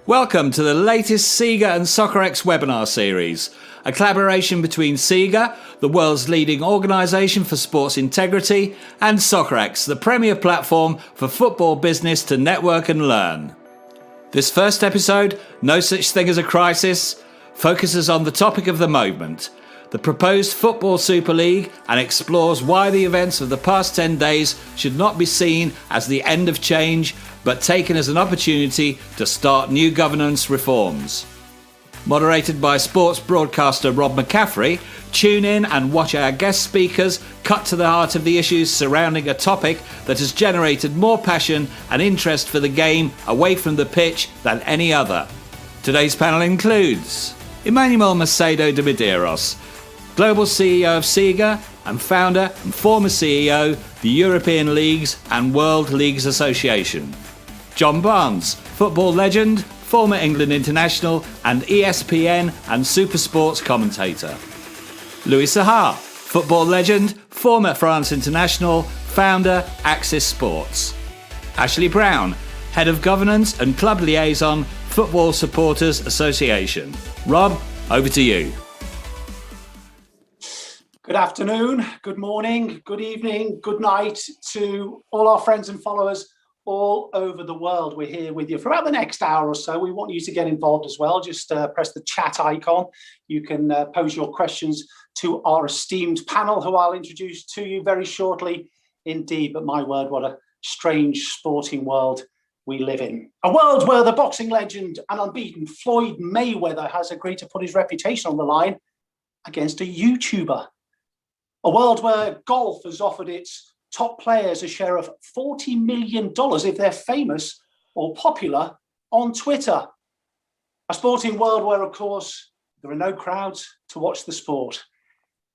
Welcome to the latest SIGA and Soccerex webinar series, a collaboration between SIGA, the world's leading organisation for sports integrity, and Soccerex, the premier platform for football business to network and learn. This first episode, No Such Thing as a Crisis, focuses on the topic of the moment, the proposed Football Super League, and explores why the events of the past 10 days should not be seen as the end of change, but taken as an opportunity to start new governance reforms. Moderated by sports broadcaster Rob McCaffrey, tune in and watch our guest speakers cut to the heart of the issues surrounding a topic that has generated more passion and interest for the game away from the pitch than any other. Today's panel includes Emmanuel Macedo de Medeiros, Global CEO of SIGA and founder and former CEO, the European Leagues and World Leagues Association. John Barnes, football legend, former England international and ESPN and Supersports commentator. Louis Sahar, football legend, former France international, founder, Axis Sports. Ashley Brown, head of governance and club liaison, Football Supporters Association. Rob, over to you. Good afternoon, good morning, good evening, good night to all our friends and followers all over the world. We're here with you for about the next hour or so. We want you to get involved as well. Just press the chat icon. You can pose your questions to our esteemed panel, who I'll introduce to you very shortly indeed. But my word, what a strange sporting world we live in. A world where the boxing legend and unbeaten Floyd Mayweather has agreed to put his reputation on the line against a YouTuber. A world where golf has offered its top players a share of $40 million if they're famous or popular on Twitter. A sporting world where, of course, there are no crowds to watch the sport.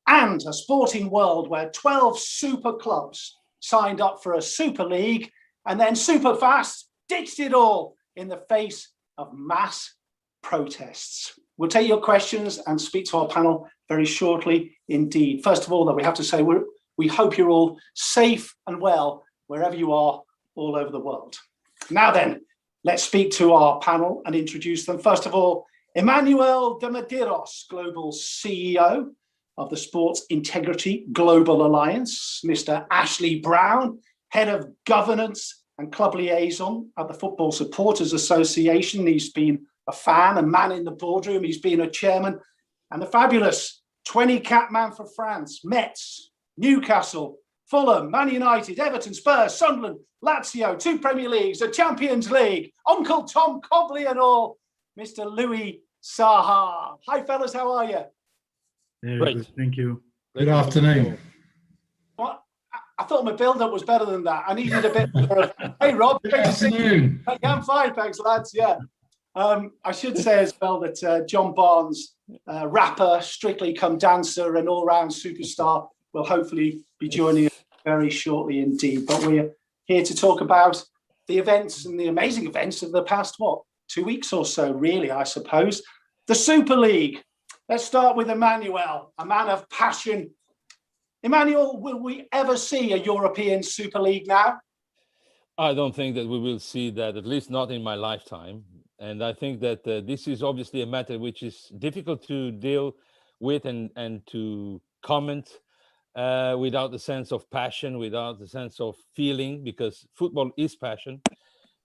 And a sporting world where 12 super clubs signed up for a super league and then super fast ditched it all in the face of mass protests. We'll take your questions and speak to our panel very shortly indeed. First of all, though, we have to say we hope you're all safe and well wherever you are all over the world. Now then, let's speak to our panel and introduce them. First of all, Emmanuel de Medeiros, Global CEO of the Sports Integrity Global Alliance. Mr. Ashley Brown, Head of Governance and Club Liaison at the Football Supporters Association. He's been a fan, a man in the boardroom. He's been a chairman. And the fabulous 20-cap man for France, Metz, Newcastle, Fulham, Man United, Everton, Spurs, Sunderland, Lazio, 2 Premier Leagues, a Champions League, Uncle Tom Cobley and all, Mr. Louis Sahar. Hi, fellas, how are you? Very good, thank you. Good afternoon. What? I thought my build-up was better than that. I needed a bit more. Hey, Rob. Good afternoon. Yeah, I'm fine, thanks, lads. Yeah. I should say as well that John Barnes, rapper, Strictly Come Dancer, and all-round superstar, will hopefully be joining us very shortly indeed. But we're here to talk about the events and the amazing events of the past, 2 weeks or so, really, I suppose. The Super League. Let's start with Emmanuel, a man of passion. Emmanuel, will we ever see a European Super League now? I don't think that we will see that, at least not in my lifetime. And I think that this is obviously a matter which is difficult to deal with and to comment without the sense of passion, without the sense of feeling, because football is passion.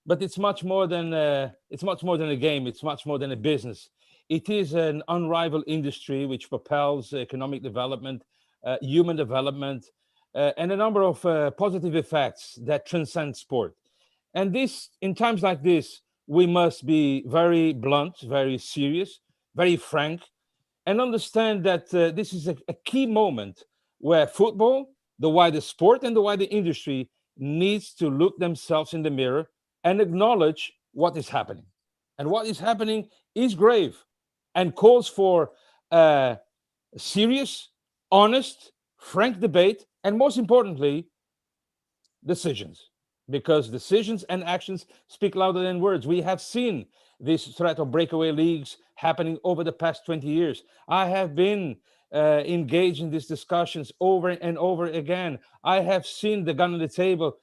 But it's much more than a game. It's much more than a business. It is an unrivaled industry which propels economic development, human development, and a number of positive effects that transcend sport. And this, in times like this, we must be very blunt, very serious, very frank, and understand that this is a key moment where football, the wider sport and the wider industry needs to look themselves in the mirror and acknowledge what is happening. And what is happening is grave and calls for serious, honest, frank debate, and most importantly, decisions. Because decisions and actions speak louder than words. We have seen this threat of breakaway leagues happening over the past 20 years. I have been engaged in these discussions over and over again. I have seen the gun on the table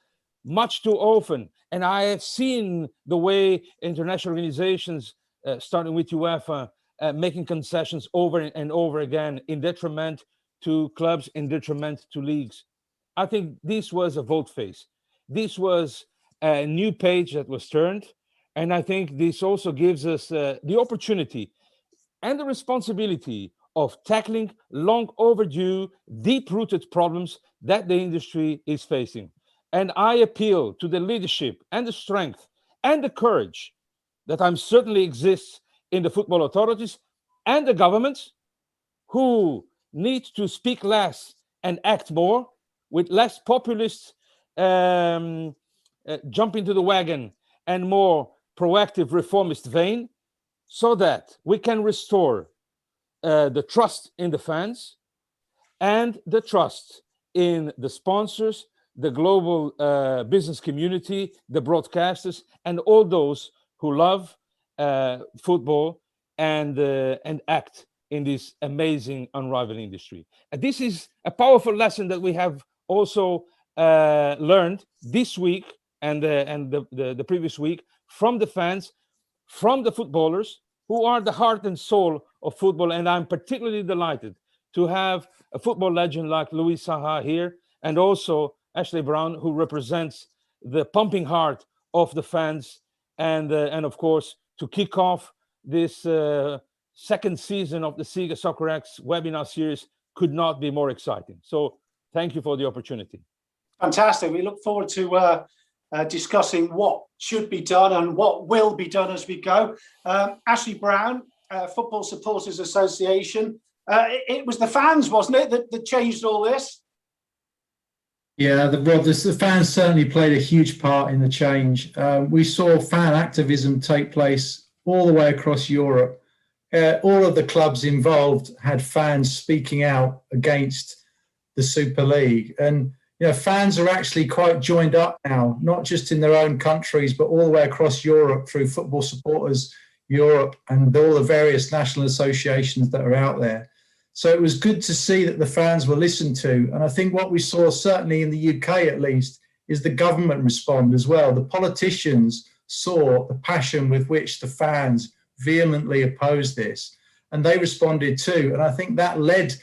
much too often. And I have seen the way international organizations, starting with UEFA, making concessions over and over again in detriment to clubs, in detriment to leagues. I think this was a vote face. This was a new page that was turned. And I think this also gives us the opportunity and the responsibility of tackling long overdue, deep-rooted problems that the industry is facing. And I appeal to the leadership and the strength and the courage that certainly exists in the football authorities and the governments, who need to speak less and act more, with less populists jump into the wagon and more proactive reformist vein, so that we can restore the trust in the fans and the trust in the sponsors, the global business community, the broadcasters, and all those who love football and act in this amazing, unrivaled industry. And this is a powerful lesson that we have also learned this week and the previous week from the fans, from the footballers, who are the heart and soul of football. And I'm particularly delighted to have a football legend like Louis Saha here, and also Ashley Brown, who represents the pumping heart of the fans. And of course, to kick off this second season of the SIGA Soccerex webinar series could not be more exciting. So thank you for the opportunity. Fantastic. We look forward to discussing what should be done and what will be done as we go. Ashley Brown, Football Supporters Association. It was the fans, wasn't it, that changed all this? Yeah, the fans certainly played a huge part in the change. We saw fan activism take place all the way across Europe. All of the clubs involved had fans speaking out against the Super League. And fans are actually quite joined up now, not just in their own countries, but all the way across Europe through Football Supporters Europe and all the various national associations that are out there. So it was good to see that the fans were listened to. And I think what we saw, certainly in the UK at least, is the government respond as well. The politicians saw the passion with which the fans vehemently opposed this, and they responded too. And I think that led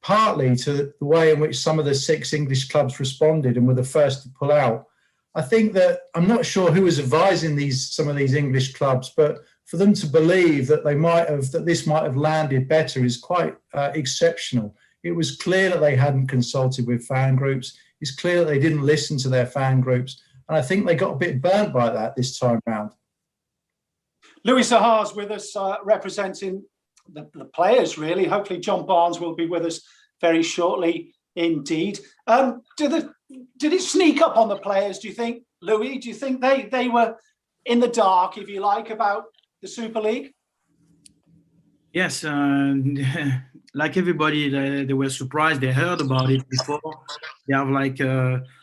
partly to the way in which some of the 6 English clubs responded and were the first to pull out. I think that, I'm not sure who was advising some of these English clubs, but for them to believe that this might have landed better is quite exceptional. It was clear that they hadn't consulted with fan groups. It's clear that they didn't listen to their fan groups. And I think they got a bit burnt by that this time round. Louis Saha's with us, representing the players, really. Hopefully John Barnes will be with us very shortly indeed. Did it sneak up on the players, do you think, Louis? Do you think they were in the dark, if you like, about the Super League? Yes, like everybody, they were surprised. They heard about it before. They have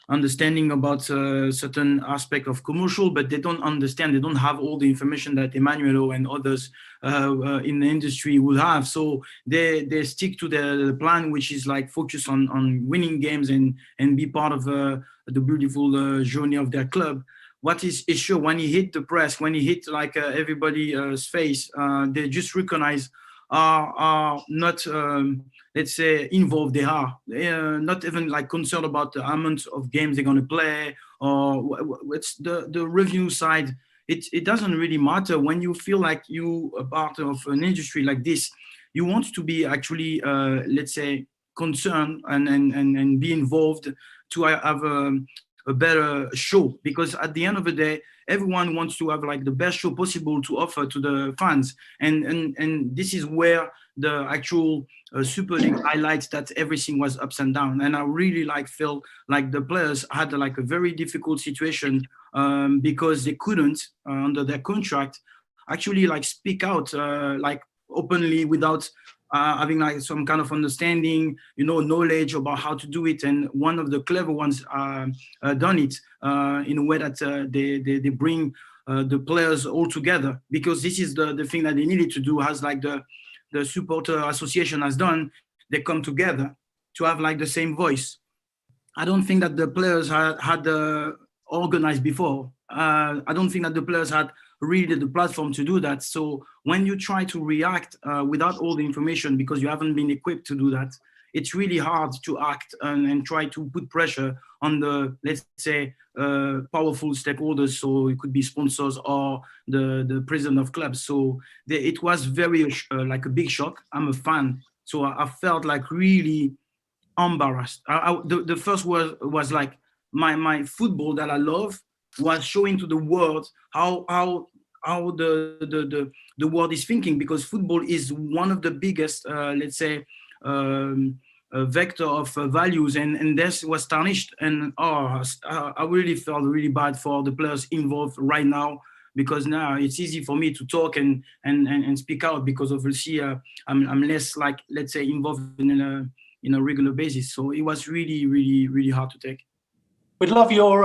understanding about certain aspect of commercial, but they don't understand. They don't have all the information that Emmanuel and others in the industry would have. So they stick to the plan, which is focus on winning games and be part of the beautiful journey of their club. What is sure, when he hit the press, when he hit everybody's face, they just recognize are not, let's say, involved. They are not even concerned about the amount of games they're going to play, or it's the revenue side. It doesn't really matter. When you feel like you are part of an industry like this, you want to be actually, let's say, concerned and be involved to have a better show, because at the end of the day, everyone wants to have the best show possible to offer to the fans, and this is where the actual Super League highlights that everything was ups and down. And I really feel like the players had a very difficult situation because they couldn't under their contract actually speak out openly without having some kind of understanding, knowledge about how to do it. And one of the clever ones done it in a way that they bring the players all together, because this is the thing that they needed to do, as the supporter association has done. They come together to have the same voice. I don't think that the players had organized before. I don't think that the players had really the platform to do that. So when you try to react without all the information, because you haven't been equipped to do that, it's really hard to act and try to put pressure on the, let's say, powerful stakeholders. So it could be sponsors or the president of clubs. So it was very like a big shock. I'm a fan, so I felt like really embarrassed. The first word was like my football that I love was showing to the world how the world is thinking, because football is one of the biggest, let's say, vector of values, and this was tarnished. And I really felt really bad for the players involved right now, because now it's easy for me to talk and speak out, because obviously I'm less, like, let's say, involved in a regular basis. So it was really, really, really hard to take. We'd love your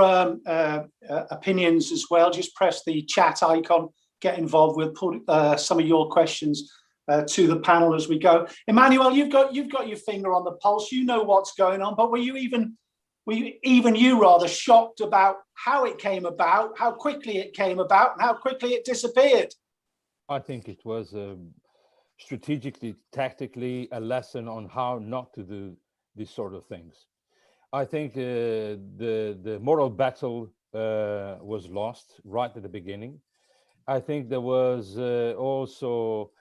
opinions as well. Just press the chat icon, get involved. We'll put some of your questions to the panel as we go. Emmanuel, you've got your finger on the pulse. You know what's going on, but were you rather shocked about how it came about, how quickly it came about, and how quickly it disappeared? I think it was strategically, tactically, a lesson on how not to do these sort of things. I think the moral battle was lost right at the beginning. I think there was also,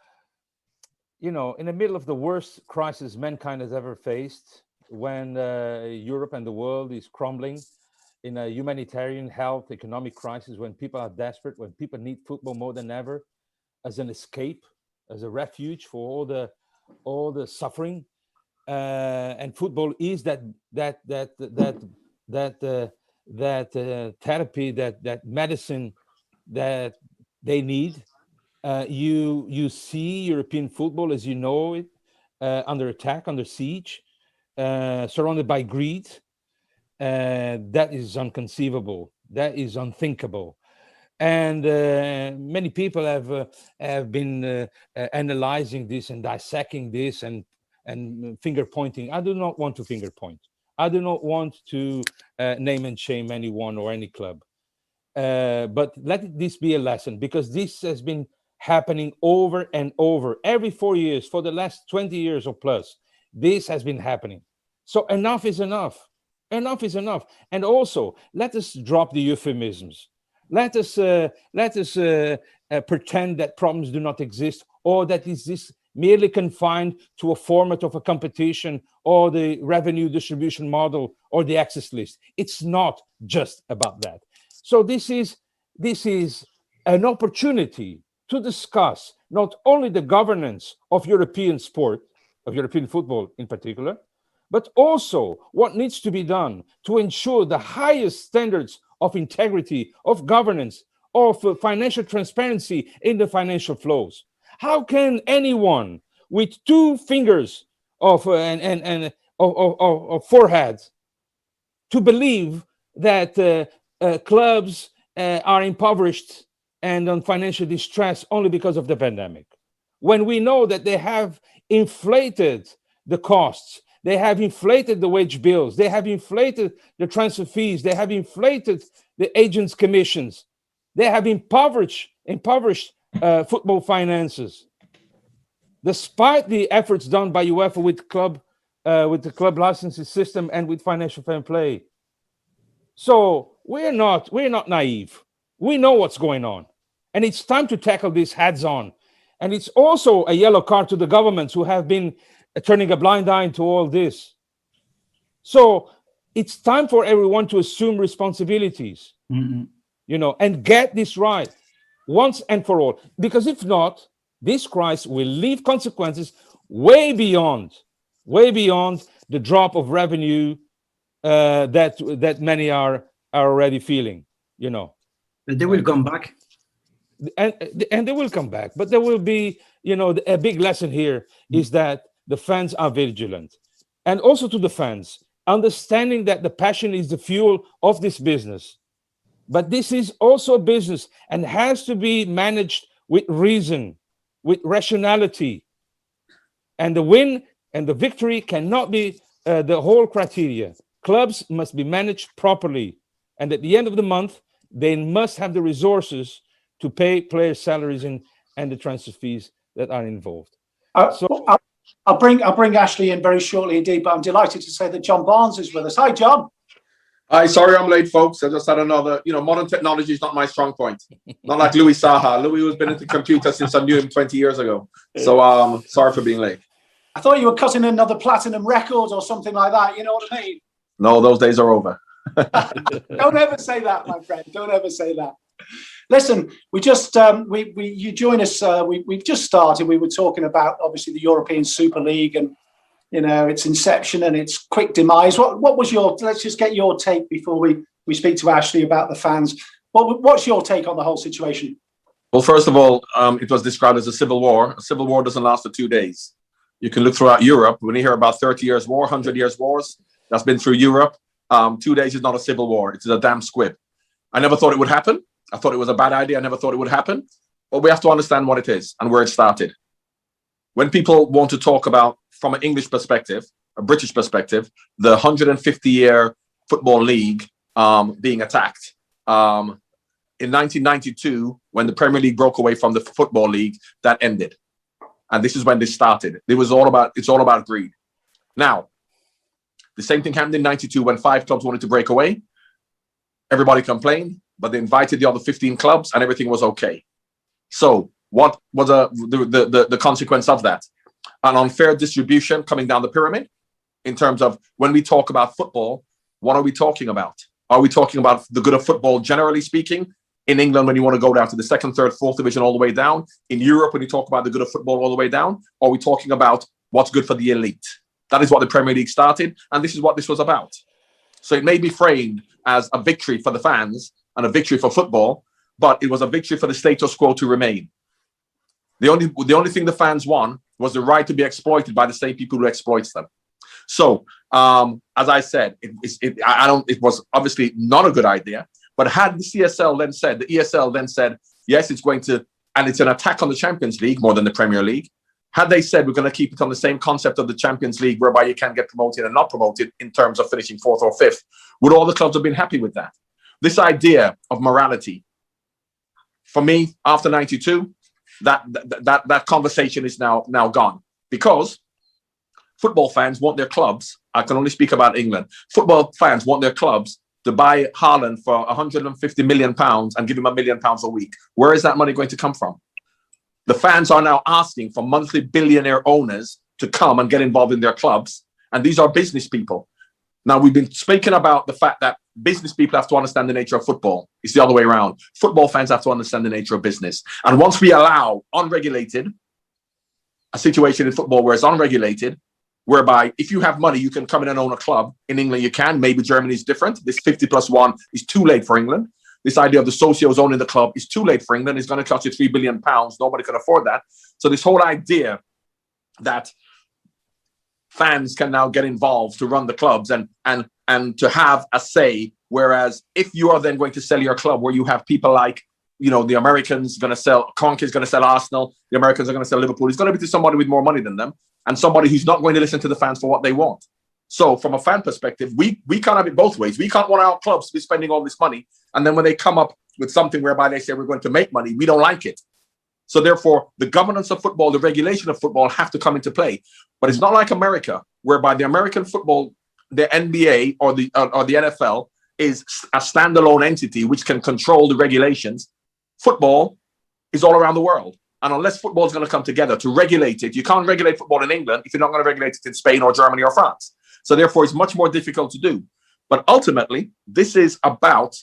in the middle of the worst crisis mankind has ever faced, when Europe and the world is crumbling in a humanitarian, health, economic crisis, when people are desperate, when people need football more than ever as an escape, as a refuge for all the suffering. And football is that therapy, that medicine that they need. You see European football, as you know it, under attack, under siege, surrounded by greed. That is inconceivable. That is unthinkable. And many people have been analyzing this and dissecting this and finger pointing. I do not want to finger point. I do not want to name and shame anyone or any club. But let this be a lesson, because this has been happening over and over every 4 years for the last 20 years or plus. This has been happening. So enough is enough. Enough is enough. And also, let us drop the euphemisms. Let us pretend that problems do not exist, or that is this merely confined to a format of a competition or the revenue distribution model or the access list. It's not just about that. So this is an opportunity to discuss not only the governance of European sport, of European football in particular, but also what needs to be done to ensure the highest standards of integrity, of governance, of financial transparency in the financial flows. How can anyone with two fingers of foreheads to believe that clubs are impoverished and on financial distress only because of the pandemic, when we know that they have inflated the costs, they have inflated the wage bills, they have inflated the transfer fees, they have inflated the agents' commissions, they have impoverished football finances, despite the efforts done by UEFA with the club licensing system and with financial fair play. So we're not naive. We know what's going on, and it's time to tackle this heads on. And it's also a yellow card to the governments who have been turning a blind eye to all this. So it's time for everyone to assume responsibilities, and get this right once and for all. Because if not, this crisis will leave consequences way beyond the drop of revenue that many are already feeling. But they will come back. And they will come back. But there will be, a big lesson here is that the fans are vigilant. And also to the fans, understanding that the passion is the fuel of this business. But this is also a business and has to be managed with reason, with rationality. And the win and the victory cannot be the whole criteria. Clubs must be managed properly. And at the end of the month, they must have the resources to pay players' salaries and the transfer fees that are involved. I'll bring Ashley in very shortly indeed, but I'm delighted to say that John Barnes is with us. Hi, John. Hi, sorry I'm late, folks. I just had another, modern technology is not my strong point. Not like Louis Saha. Louis was been into computers since I knew him 20 years ago. So sorry for being late. I thought you were cutting another platinum record or something like that. You know what I mean? No, those days are over. Don't ever say that, my friend. Don't ever say that. Listen, we just you join us. We've just started. We were talking about obviously the European Super League and its inception and its quick demise. What was your? Let's just get your take before we speak to Ashley about the fans. What's your take on the whole situation? Well, first of all, it was described as a civil war. A civil war doesn't last for 2 days. You can look throughout Europe. When you hear about 30 years war, 100 years wars, that's been through Europe. 2 days is not a civil war. It's a damn squib. I never thought it would happen. I thought it was a bad idea. I never thought it would happen. But we have to understand what it is and where it started. When people want to talk about, from an English perspective, a British perspective, the 150-year football league being attacked. In 1992, when the Premier League broke away from the Football League, that ended. And this is when this started. It's all about greed. Now, the same thing happened in 92 when 5 clubs wanted to break away. Everybody complained, but they invited the other 15 clubs and everything was okay. So what was the consequence of that? An unfair distribution coming down the pyramid in terms of when we talk about football, what are we talking about? Are we talking about the good of football, generally speaking? In England, when you want to go down to the 2nd, 3rd, 4th division all the way down. In Europe, when you talk about the good of football all the way down, are we talking about what's good for the elite? That is what the Premier League started, and this is what this was about. So it may be framed as a victory for the fans and a victory for football, but it was a victory for the status quo to remain. The only thing the fans won was the right to be exploited by the same people who exploits them. So, as I said, it was obviously not a good idea. But had the ESL then said, yes, it's going to, and it's an attack on the Champions League more than the Premier League. Had they said we're going to keep it on the same concept of the Champions League, whereby you can get promoted and not promoted in terms of finishing 4th or 5th, would all the clubs have been happy with that? This idea of morality, for me, after 92, that conversation is now gone, because football fans want their clubs. I can only speak about England. Football fans want their clubs to buy Haaland for £150 million and give him £1 million a week. Where is that money going to come from? The fans are now asking for monthly billionaire owners to come and get involved in their clubs. And these are business people. Now, we've been speaking about the fact that business people have to understand the nature of football. It's the other way around. Football fans have to understand the nature of business. And once we allow unregulated, a situation in football where it's unregulated, whereby if you have money, you can come in and own a club. In England, you can. Maybe Germany is different. This 50+1 is too late for England. This idea of the socios owning the club is too late for England. It's going to cost you £3 billion. Nobody can afford that. So this whole idea that fans can now get involved to run the clubs and to have a say, whereas if you are then going to sell your club where you have people like, the Americans going to sell, Conk is going to sell Arsenal, the Americans are going to sell Liverpool, it's going to be to somebody with more money than them, and somebody who's not going to listen to the fans for what they want. So from a fan perspective, we can't have it both ways. We can't want our clubs to be spending all this money, and then when they come up with something whereby they say we're going to make money, we don't like it. So therefore, the governance of football, the regulation of football have to come into play. But it's not like America, whereby the American football, the NBA or the NFL is a standalone entity which can control the regulations. Football is all around the world. And unless football is going to come together to regulate it, you can't regulate football in England if you're not going to regulate it in Spain or Germany or France. So therefore, it's much more difficult to do. But ultimately, this is about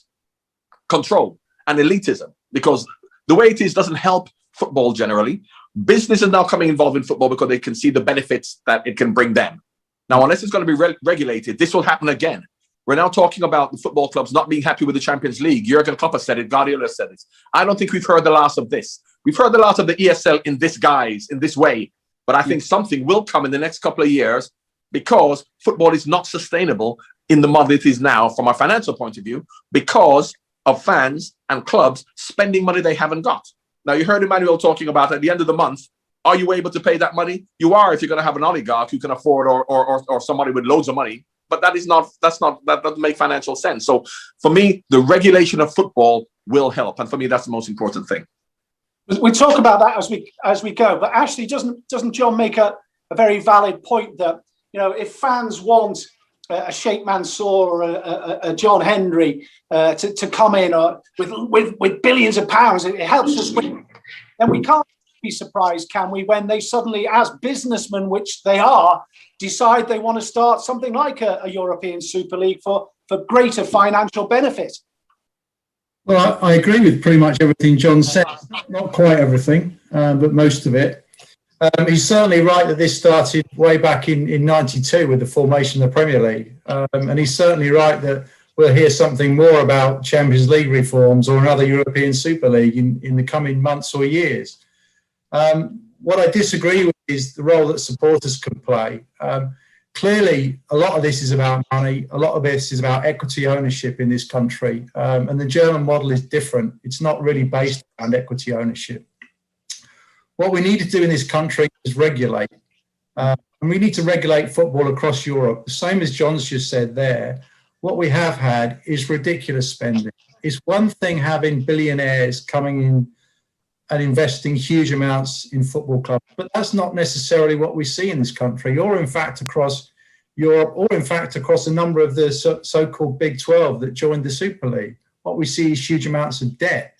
control and elitism, because the way it is doesn't help football generally. Business is now coming involved in football because they can see the benefits that it can bring them. Now, unless it's going to be regulated, this will happen again. We're now talking about the football clubs not being happy with the Champions League. Jurgen Klopp has said it. Guardiola said it. I don't think we've heard the last of this. We've heard the last of the ESL in this guise, in this way. But I think something will come in the next couple of years, because football is not sustainable in the model it is now from a financial point of view, because of fans and clubs spending money they haven't got. Now, you heard Emmanuel talking about at the end of the month, are you able to pay that money? You are, if you're going to have an oligarch who can afford, or somebody with loads of money but that doesn't make financial sense. So for me, the regulation of football will help, and for me, that's the most important thing. We talk about that as we go, but actually, doesn't John make a very valid point that, you know, if fans want a Sheikh Mansour or a John Henry to come in with billions of pounds, it helps us win. Then we can't be surprised, can we, when they suddenly, as businessmen, which they are, decide they want to start something like a European Super League for greater financial benefit. Well, I agree with pretty much everything John said. Not quite everything, but most of it. He's certainly right that this started way back in 92 with the formation of the Premier League. And he's certainly right that we'll hear something more about Champions League reforms or another European Super League in the coming months or years. What I disagree with is the role that supporters can play. Clearly, a lot of this is about money. A lot of this is about equity ownership in this country. And the German model is different. It's not really based around equity ownership. What we need to do in this country is regulate. And we need to regulate football across Europe. The same as John's just said there. What we have had is ridiculous spending. It's one thing having billionaires coming in and investing huge amounts in football clubs, but that's not necessarily what we see in this country, or in fact across Europe, or in fact across a number of the so-called Big 12 that joined the Super League. What we see is huge amounts of debt.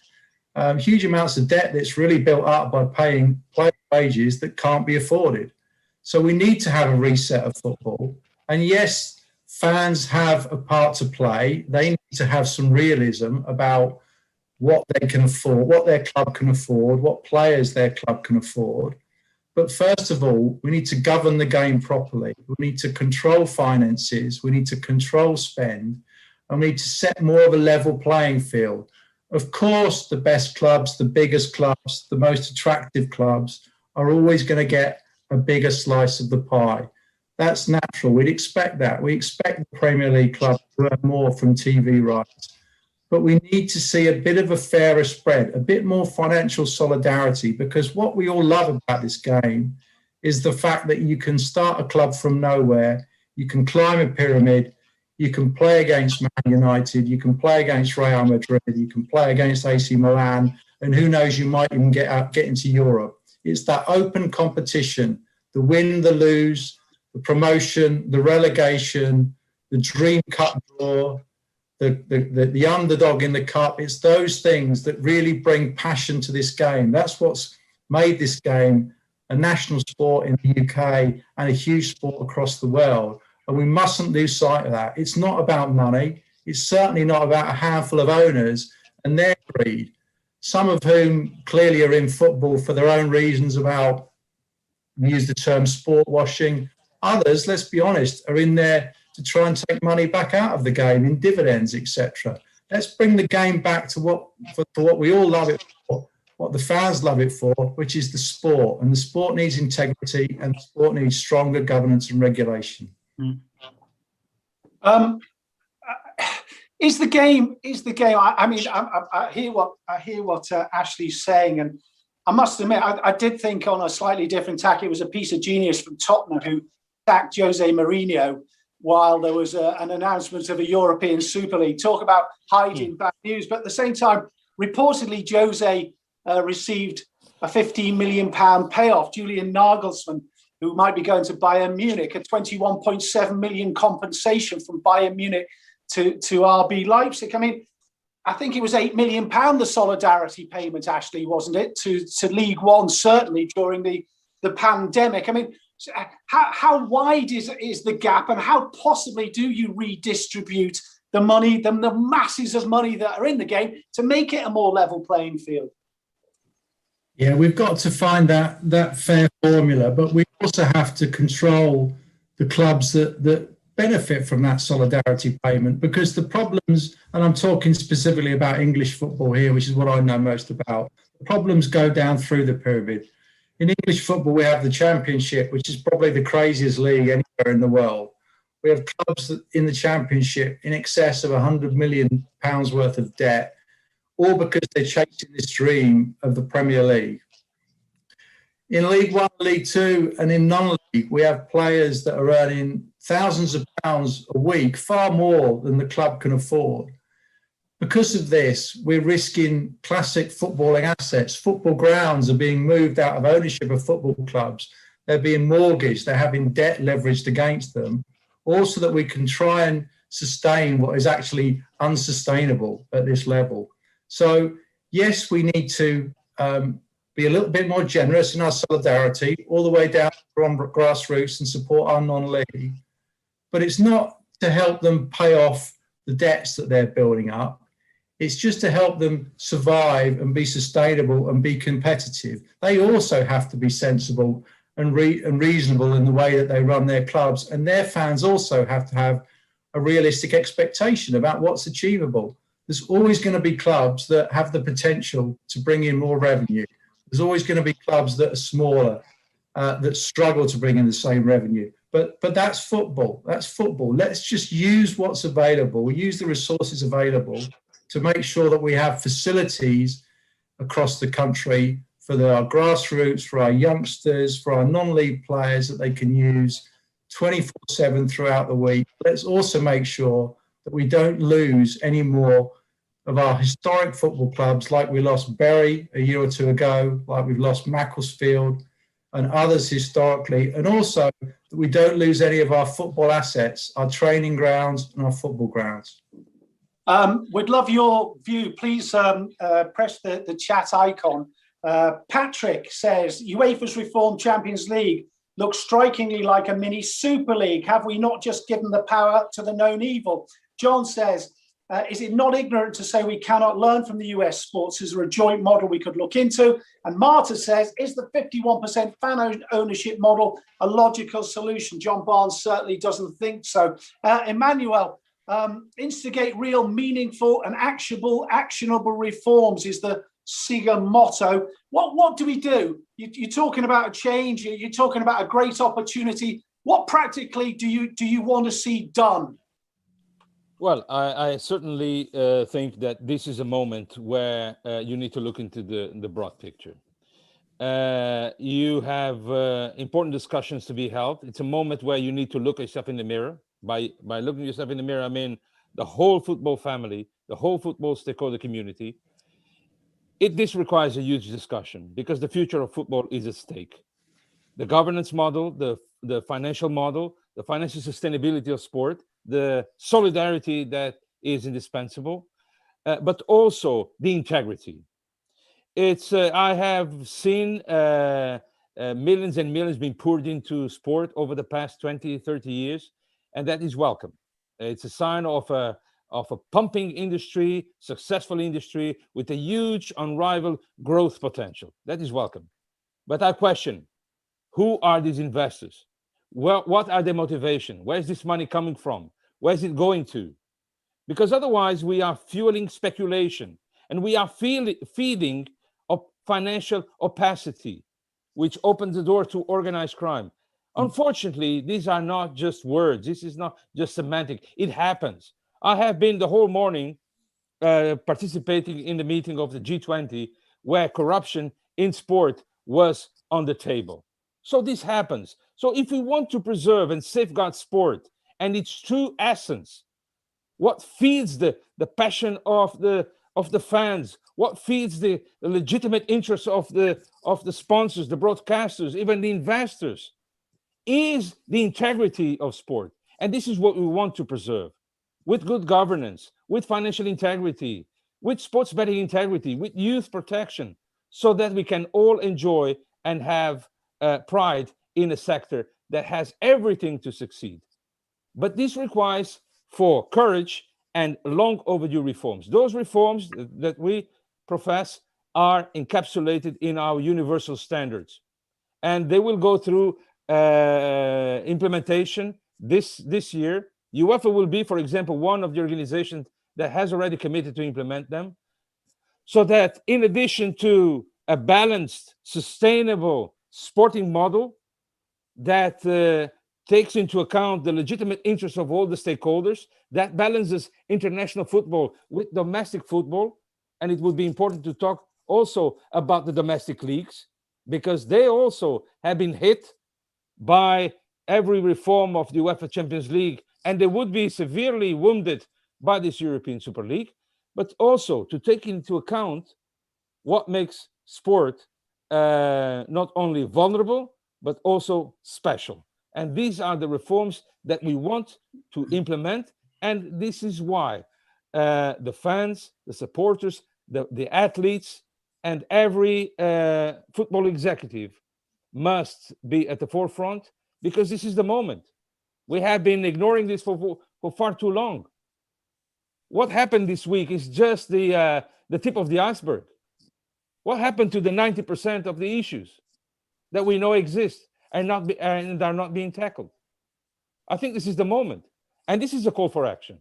Huge amounts of debt that's really built up by paying player wages that can't be afforded. So we need to have a reset of football. And yes, fans have a part to play. They need to have some realism about what they can afford, what their club can afford, what players their club can afford. But first of all, we need to govern the game properly. We need to control finances. We need to control spend. And we need to set more of a level playing field. Of course, the best clubs, the biggest clubs, the most attractive clubs are always going to get a bigger slice of the pie. That's natural. We'd expect that. We expect the Premier League clubs to earn more from TV rights. But we need to see a bit of a fairer spread, a bit more financial solidarity, because what we all love about this game is the fact that you can start a club from nowhere, you can climb a pyramid, you can play against Man United, you can play against Real Madrid, you can play against AC Milan, and who knows, you might even get into Europe. It's that open competition, the win, the lose, the promotion, the relegation, the dream cup draw, the underdog in the cup. It's those things that really bring passion to this game. That's what's made this game a national sport in the UK and a huge sport across the world. And we mustn't lose sight of that. It's not about money. It's certainly not about a handful of owners and their greed, some of whom clearly are in football for their own reasons about, we use the term sport washing. Others, let's be honest, are in there to try and take money back out of the game in dividends, etc. Let's bring the game back to what we all love it for, what the fans love it for, which is the sport. And the sport needs integrity, and the sport needs stronger governance and regulation. Is the game? I mean, I hear what Ashley's saying, and I must admit, I did think on a slightly different tack. It was a piece of genius from Tottenham who sacked Jose Mourinho while there was an announcement of a European Super League. Talk about hiding bad news. But at the same time, reportedly, Jose received a £15 million payoff. Julian Nagelsmann, who might be going to Bayern Munich, a 21.7 million compensation from Bayern Munich to RB Leipzig. I mean, I think it was £8 million, the solidarity payment, Ashley, wasn't it, to League One, certainly during the pandemic. I mean, how wide is the gap, and how possibly do you redistribute the money, the masses of money that are in the game, to make it a more level playing field? Yeah, we've got to find that fair formula, but we also have to control the clubs that benefit from that solidarity payment, because the problems, and I'm talking specifically about English football here, which is what I know most about, the problems go down through the pyramid. In English football, we have the Championship, which is probably the craziest league anywhere in the world. We have clubs in the Championship in excess of £100 million worth of debt, all because they're chasing this dream of the Premier League. In League One, League Two, and in non-league we have players that are earning thousands of pounds a week, far more than the club can afford. Because of this, we're risking classic footballing assets. Football grounds are being moved out of ownership of football clubs. They're being mortgaged. They're having debt leveraged against them, also that we can try and sustain what is actually unsustainable at this level. So, yes, we need to be a little bit more generous in our solidarity, all the way down from grassroots, and support our non-league. But it's not to help them pay off the debts that they're building up. It's just to help them survive and be sustainable and be competitive. They also have to be sensible and reasonable in the way that they run their clubs. And their fans also have to have a realistic expectation about what's achievable. There's always going to be clubs that have the potential to bring in more revenue. There's always going to be clubs that are smaller, that struggle to bring in the same revenue. But that's football. That's football. Let's just use what's available, use the resources available to make sure that we have facilities across the country for our grassroots, for our youngsters, for our non-league players that they can use 24/7 throughout the week. Let's also make sure that we don't lose any more of our historic football clubs, like we lost Bury a year or two ago, like we've lost Macclesfield and others historically, and also that we don't lose any of our football assets, our training grounds and our football grounds. We'd love your view. Please press the chat icon. Patrick says, UEFA's reformed Champions League looks strikingly like a mini Super League. Have we not just given the power to the known evil? John says, is it not ignorant to say we cannot learn from the US sports? Is there a joint model we could look into? And Marta says, is the 51% fan ownership model a logical solution? John Barnes certainly doesn't think so. Emmanuel, instigate real, meaningful and actionable reforms is the SIGA motto. What do we do? You're talking about a change. You're talking about a great opportunity. What practically do you want to see done? Well, I certainly think that this is a moment where you need to look into the broad picture. You have important discussions to be held. It's a moment where you need to look yourself in the mirror. By looking yourself in the mirror, I mean the whole football family, the whole football stakeholder community. This requires a huge discussion because the future of football is at stake. The governance model, the financial model, the financial sustainability of sport, the solidarity that is indispensable, but also the integrity. I have seen millions and millions being poured into sport over the past 20, 30 years, and that is welcome. It's a sign of a pumping industry, successful industry with a huge, unrivaled growth potential. That is welcome. But I question, who are these investors? Well, what are their motivation? Where is this money coming from? Where is it going to? Because otherwise we are fueling speculation and we are feeding financial opacity, which opens the door to organized crime. Unfortunately, these are not just words. This is not just semantic. It happens. I have been the whole morning participating in the meeting of the G20 where corruption in sport was on the table. So this happens. So if we want to preserve and safeguard sport and its true essence, what feeds the passion of the fans, what feeds the legitimate interests of the sponsors, the broadcasters, even the investors, is the integrity of sport. And this is what we want to preserve, with good governance, with financial integrity, with sports betting integrity, with youth protection, so that we can all enjoy and have pride in a sector that has everything to succeed. But this requires for courage and long overdue reforms. Those reforms that we profess are encapsulated in our universal standards, and they will go through implementation this year. UEFA will be, for example, one of the organizations that has already committed to implement them, so that in addition to a balanced, sustainable sporting model that takes into account the legitimate interests of all the stakeholders, that balances international football with domestic football. And it would be important to talk also about the domestic leagues, because they also have been hit by every reform of the UEFA Champions League, and they would be severely wounded by this European Super League, but also to take into account what makes sport not only vulnerable, but also special. And these are the reforms that we want to implement. And this is why the fans, the supporters, the athletes, and every football executive must be at the forefront, because this is the moment. We have been ignoring this for far too long. What happened this week is just the tip of the iceberg. What happened to the 90% of the issues that we know exist and are not being tackled? I think this is the moment, and this is a call for action.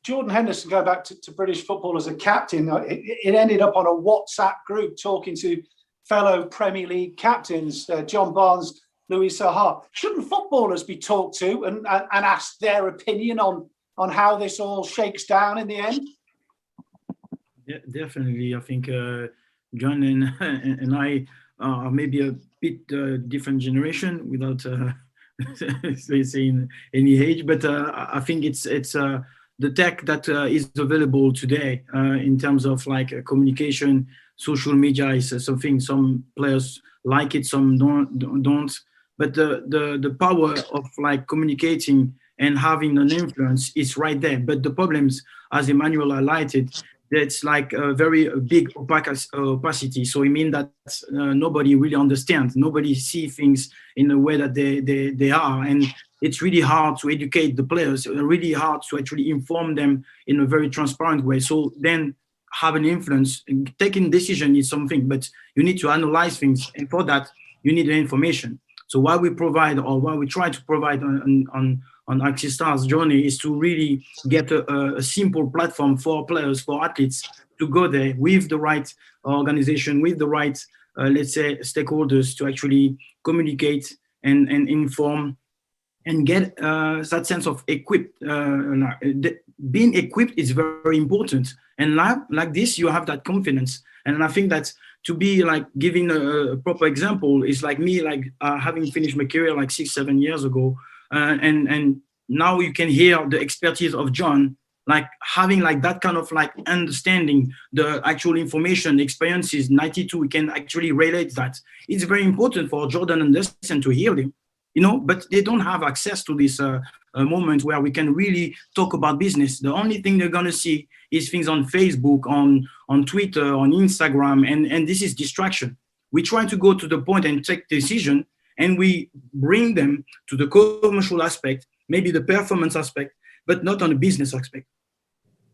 Jordan Henderson, go back to British football as a captain. It ended up on a WhatsApp group talking to fellow Premier League captains, John Barnes, Louis Saha. Shouldn't footballers be talked to and asked their opinion on how this all shakes down in the end? Yeah, definitely. I think John and I are maybe a bit different generation without saying any age, but I think it's the tech that is available today in terms of like communication. Social media is something some players like it, some don't. But the power of like communicating and having an influence is right there. But the problems, as Emmanuel highlighted, that's like a very big opacity. So it means that nobody really understands, nobody see things in the way that they are. And it's really hard to educate the players, really hard to actually inform them in a very transparent way. So then have an influence, taking decision is something, but you need to analyze things. And for that, you need the information. So what we provide, or what we try to provide on Axis Stars journey, is to really get a simple platform for players, for athletes to go there with the right organization, with the right, let's say, stakeholders to actually communicate and inform and get that sense of equipped. Being equipped is very important. And like this, you have that confidence. And I think that to be like giving a proper example is like me, like having finished my career like 6-7 years ago. And now you can hear the expertise of John, like having like that kind of like understanding the actual information, the experiences, 92, we can actually relate that. It's very important for Jordan and Dustin to hear them, you know, but they don't have access to this moment where we can really talk about business. The only thing they're gonna see is things on Facebook, on Twitter, on Instagram, and this is distraction. We try to go to the point and take decision, and we bring them to the commercial aspect, maybe the performance aspect, but not on the business aspect.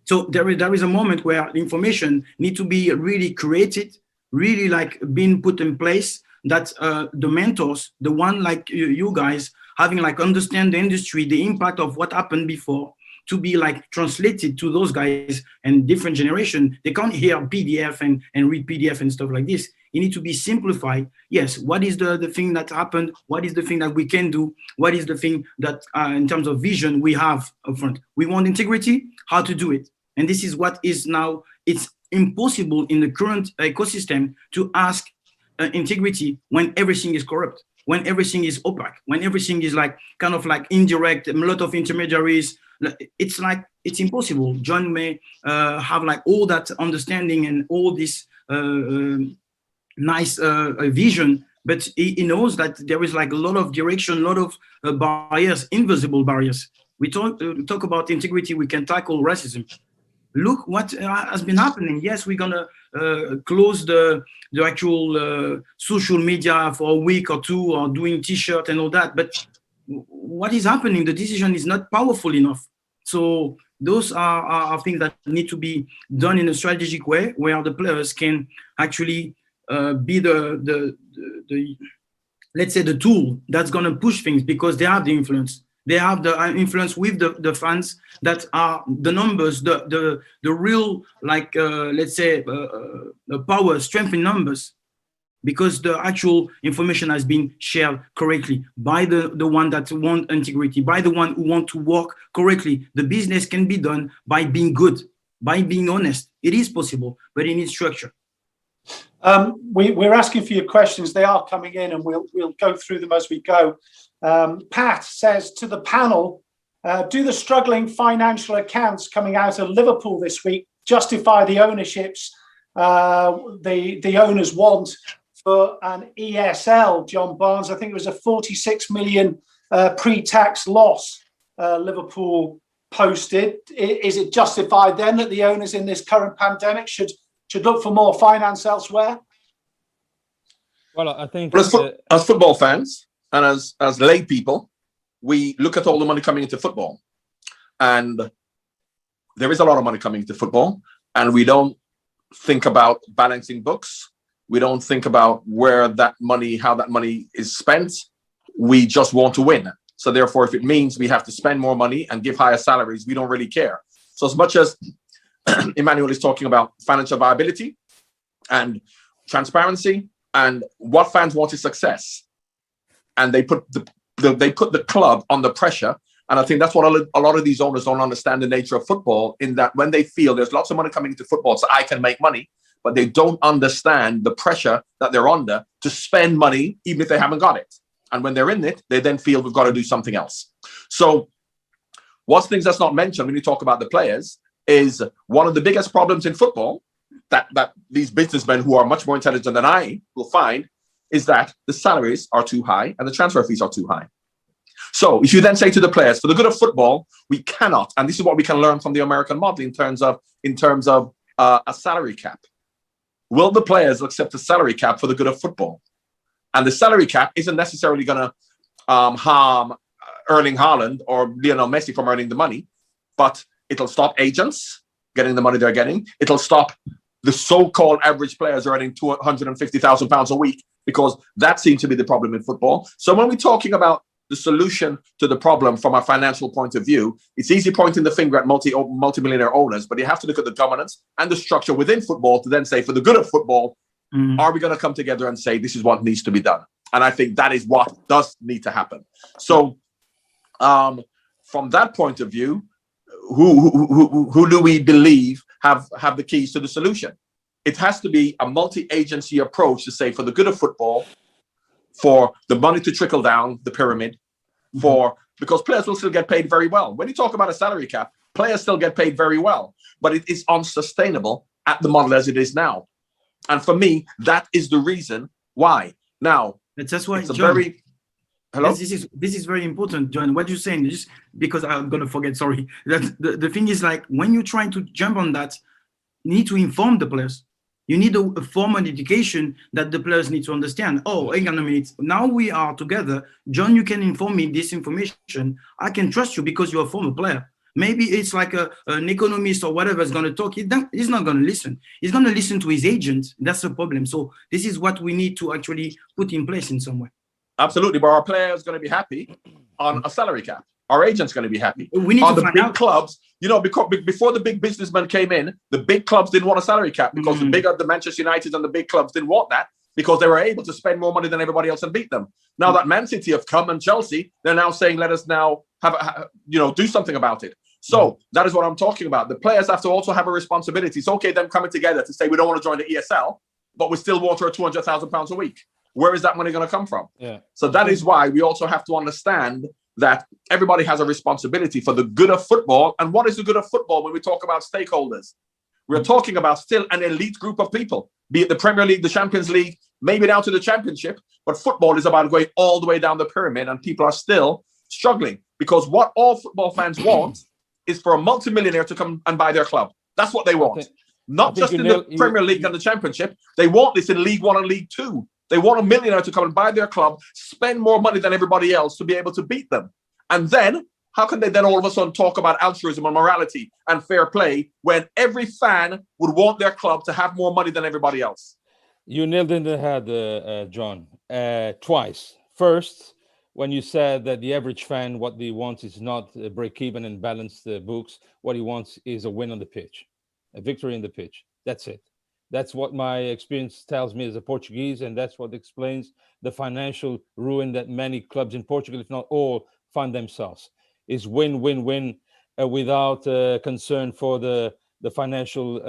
So there is a moment where the information need to be really created, really like being put in place, that the mentors, the one like you guys, having like understand the industry, the impact of what happened before, to be like translated to those guys and different generation. They can't hear PDF and read PDF and stuff like this. You need to be simplified. Yes, what is the thing that happened? What is the thing that we can do? What is the thing that in terms of vision we have up front? We want integrity, how to do it. And this is what is now, it's impossible in the current ecosystem to ask integrity when everything is corrupt, when everything is opaque, when everything is like kind of like indirect, a lot of intermediaries. It's like, it's impossible. John may have like all that understanding and all this nice vision, but he knows that there is like a lot of direction, a lot of barriers, invisible barriers. We talk about integrity, we can tackle racism. Look what has been happening. Yes, we're gonna close the actual social media for a week or two, or doing T-shirt and all that. But what is happening? The decision is not powerful enough. So those are things that need to be done in a strategic way, where the players can actually be the let's say the tool that's gonna push things, because they have the influence. They have the influence with the fans that are the numbers, the real, like, let's say, the power, strength in numbers, because the actual information has been shared correctly by the one that want integrity, by the one who want to work correctly. The business can be done by being good, by being honest. It is possible, but it needs structure. We're asking for your questions. They are coming in, and we'll go through them as we go. Pat says to the panel, do the struggling financial accounts coming out of Liverpool this week justify the ownerships the owners want for an ESL? John Barnes, I think it was a 46 million pre-tax loss Liverpool posted. Is it justified then that the owners in this current pandemic should look for more finance elsewhere? Well, I think as football fans and as lay people, we look at all the money coming into football, and there is a lot of money coming into football, and we don't think about balancing books. We don't think about how that money is spent. We just want to win. So therefore, if it means we have to spend more money and give higher salaries, we don't really care. So as much as Emmanuel is talking about financial viability and transparency, and what fans want is success, and they put the club under pressure. And I think that's what a lot of these owners don't understand the nature of football, in that when they feel there's lots of money coming into football, so I can make money, but they don't understand the pressure that they're under to spend money, even if they haven't got it. And when they're in it, they then feel we've got to do something else. So what's things that's not mentioned when you talk about the players is one of the biggest problems in football that these businessmen who are much more intelligent than I will find is that the salaries are too high and the transfer fees are too high. So if you then say to the players, for the good of football, we cannot, and this is what we can learn from the American model in terms of a salary cap. Will the players accept a salary cap for the good of football? And the salary cap isn't necessarily going to harm Erling Haaland or Lionel Messi from earning the money, but it'll stop agents getting the money they're getting. It'll stop the so-called average players earning £250,000 a week, because that seems to be the problem in football. So when we're talking about the solution to the problem from a financial point of view, it's easy pointing the finger at multi-millionaire owners, but you have to look at the governance and the structure within football to then say, for the good of football, are we going to come together and say this is what needs to be done? And I think that is what does need to happen. So from that point of view, who do we believe have the keys to the solution? It has to be a multi-agency approach to say, for the good of football, for the money to trickle down the pyramid, because players will still get paid very well. When you talk about a salary cap, players still get paid very well, but it is unsustainable at the model as it is now. And for me, that is the reason why. Now, that's why, it's a John, very... Hello? This is very important, John. What you're saying, just because I'm gonna forget. Sorry. That the thing is, like, when you're trying to jump on that, you need to inform the players. You need a formal education that the players need to understand. Oh, hang on a minute. Now we are together. John, you can inform me this information. I can trust you because you're a former player. Maybe it's like an economist or whatever is going to talk. He's not going to listen. He's going to listen to his agent. That's the problem. So this is what we need to actually put in place in some way. Absolutely, but our players going to be happy on a salary cap. Our agent's going to be happy. We need on to the find big out. clubs, because before the big businessmen came in, the big clubs didn't want a salary cap, because the Manchester United and the big clubs didn't want that, because they were able to spend more money than everybody else and beat them. Now that Man City have come and Chelsea, they're now saying, let us now do something about it. So that is what I'm talking about. The players have to also have a responsibility. It's okay them coming together to say we don't want to join the ESL, but we still want her £200,000 a week. Where is that money going to come from? Yeah. So that is why we also have to understand that everybody has a responsibility for the good of football. And what is the good of football when we talk about stakeholders? We're talking about still an elite group of people, be it the Premier League, the Champions League, maybe down to the Championship. But football is about going all the way down the pyramid, and people are still struggling, because what all football fans want is for a multimillionaire to come and buy their club. That's what they want. Not just in the Premier League and the Championship. They want this in League One and League Two. They want a millionaire to come and buy their club, spend more money than everybody else to be able to beat them. And then, how can they then all of a sudden talk about altruism and morality and fair play when every fan would want their club to have more money than everybody else? You nailed it in the head, John, twice. First, when you said that the average fan, what he wants is not break even and balance the books. What he wants is a win on the pitch, a victory in the pitch. That's it. That's what my experience tells me as a Portuguese, and that's what explains the financial ruin that many clubs in Portugal, if not all, find themselves. Is win, win, win, without concern for the financial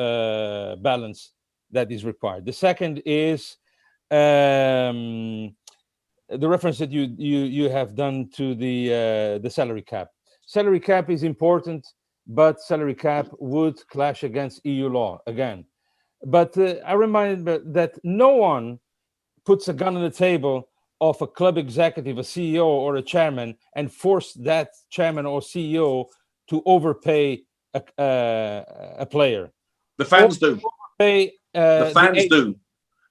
balance that is required. The second is the reference that you have done to the salary cap. Salary cap is important, but salary cap would clash against EU law again. But I remind that no one puts a gun on the table of a club executive, a CEO or a chairman, and force that chairman or CEO to overpay a player. The fans do. Overpay, The fans do.